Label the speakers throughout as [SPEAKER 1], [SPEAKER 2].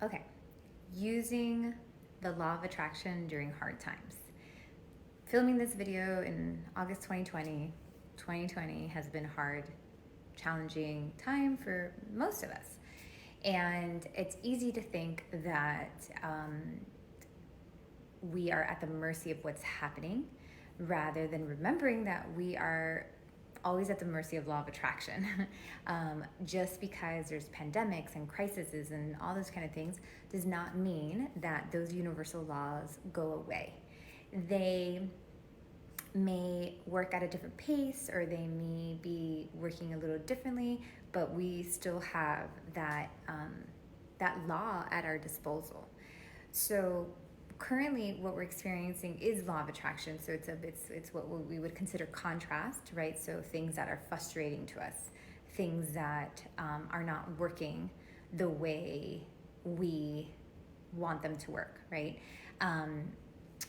[SPEAKER 1] Okay, using the law of attraction during hard times. Filming this video in August 2020, 2020 has been hard, challenging time for most of us. And it's easy to think that we are at the mercy of what's happening rather than remembering that we are always at the mercy of law of attraction. Just because there's pandemics and crises and all those kind of things does not mean that those universal laws go away. They may work at a different pace, or they may be working a little differently, but we still have that law at our disposal. So currently what we're experiencing is law of attraction. So it's what we would consider contrast, right? So things that are frustrating to us, things that are not working the way we want them to work, right?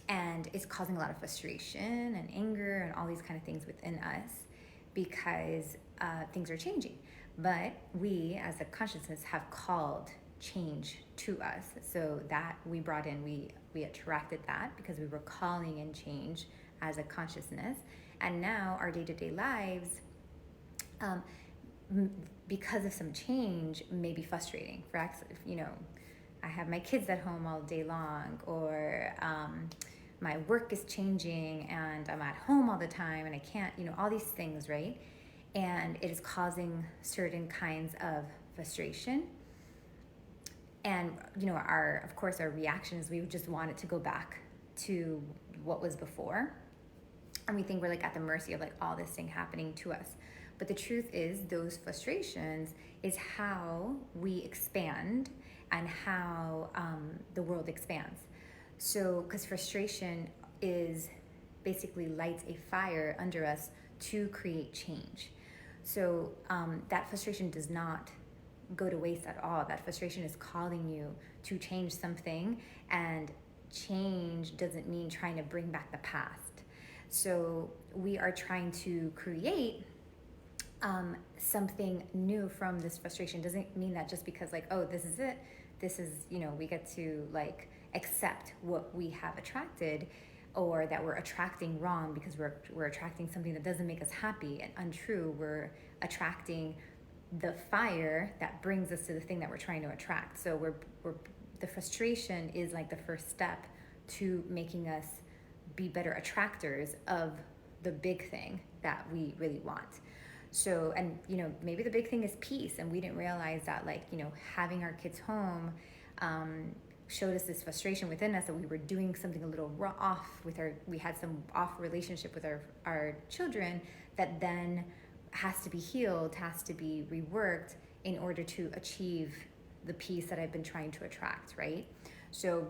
[SPEAKER 1] And it's causing a lot of frustration and anger and all these kind of things within us because things are changing. But we, as a consciousness, have called change to us. So that we brought in, we attracted that because we were calling in change as a consciousness. And now our day-to-day lives, because of some change, may be frustrating. For I have my kids at home all day long, or my work is changing and I'm at home all the time and I can't, all these things, right? And it is causing certain kinds of frustration. And, of course, our reaction is we would just want it to go back to what was before. And we think we're at the mercy of all this thing happening to us. But the truth is those frustrations is how we expand and how the world expands. So, because frustration is basically lights a fire under us to create change. So that frustration does not go to waste at all. That frustration is calling you to change something, and change doesn't mean trying to bring back the past. So we are trying to create something new from this frustration. Doesn't mean that just because this is it, this is, we get to accept what we have attracted, or that we're attracting wrong because we're attracting something that doesn't make us happy and untrue. We're attracting the fire that brings us to the thing that we're trying to attract. So the frustration is the first step to making us be better attractors of the big thing that we really want. So, and maybe the big thing is peace, and we didn't realize that having our kids home showed us this frustration within us, that we were doing something a little off with we had some off relationship with our children that then has to be healed, has to be reworked in order to achieve the peace that I've been trying to attract, right? So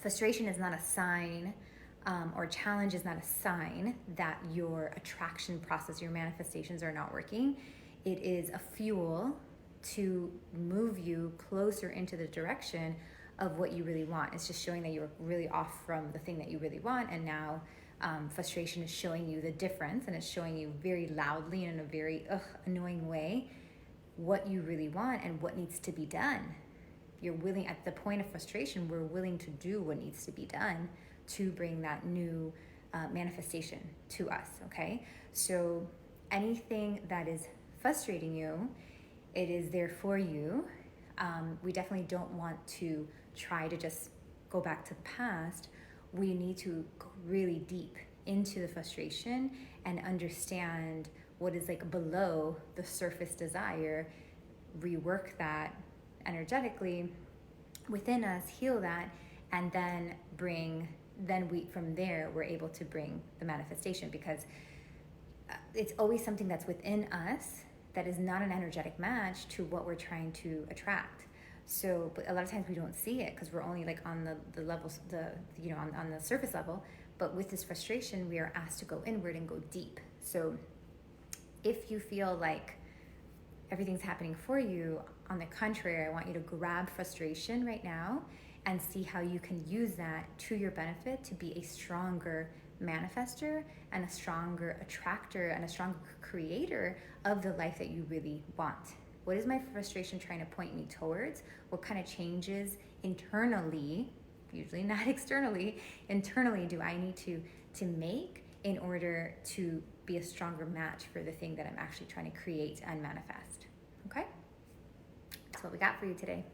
[SPEAKER 1] frustration is not a sign, or challenge is not a sign that your attraction process, your manifestations are not working. It is a fuel to move you closer into the direction of what you really want. It's just showing that you're really off from the thing that you really want, and now frustration is showing you the difference, and it's showing you very loudly and in a very annoying way what you really want and what needs to be done. You're willing, at the point of frustration, we're willing to do what needs to be done to bring that new manifestation to us, okay? So anything that is frustrating you, it is there for you. We definitely don't want to try to just go back to the past. We need to go really deep into the frustration and understand what is below the surface desire, rework that energetically within us, heal that, and then from there we're able to bring the manifestation, because it's always something that's within us that is not an energetic match to what we're trying to attract. So, but a lot of times we don't see it because we're only on the levels, on the surface level. But with this frustration, we are asked to go inward and go deep. So if you feel like everything's happening for you, on the contrary, I want you to grab frustration right now and see how you can use that to your benefit to be a stronger manifester and a stronger attractor and a stronger creator of the life that you really want. What is my frustration trying to point me towards? What kind of changes internally, usually not externally, internally do I need to make in order to be a stronger match for the thing that I'm actually trying to create and manifest? Okay? That's what we got for you today.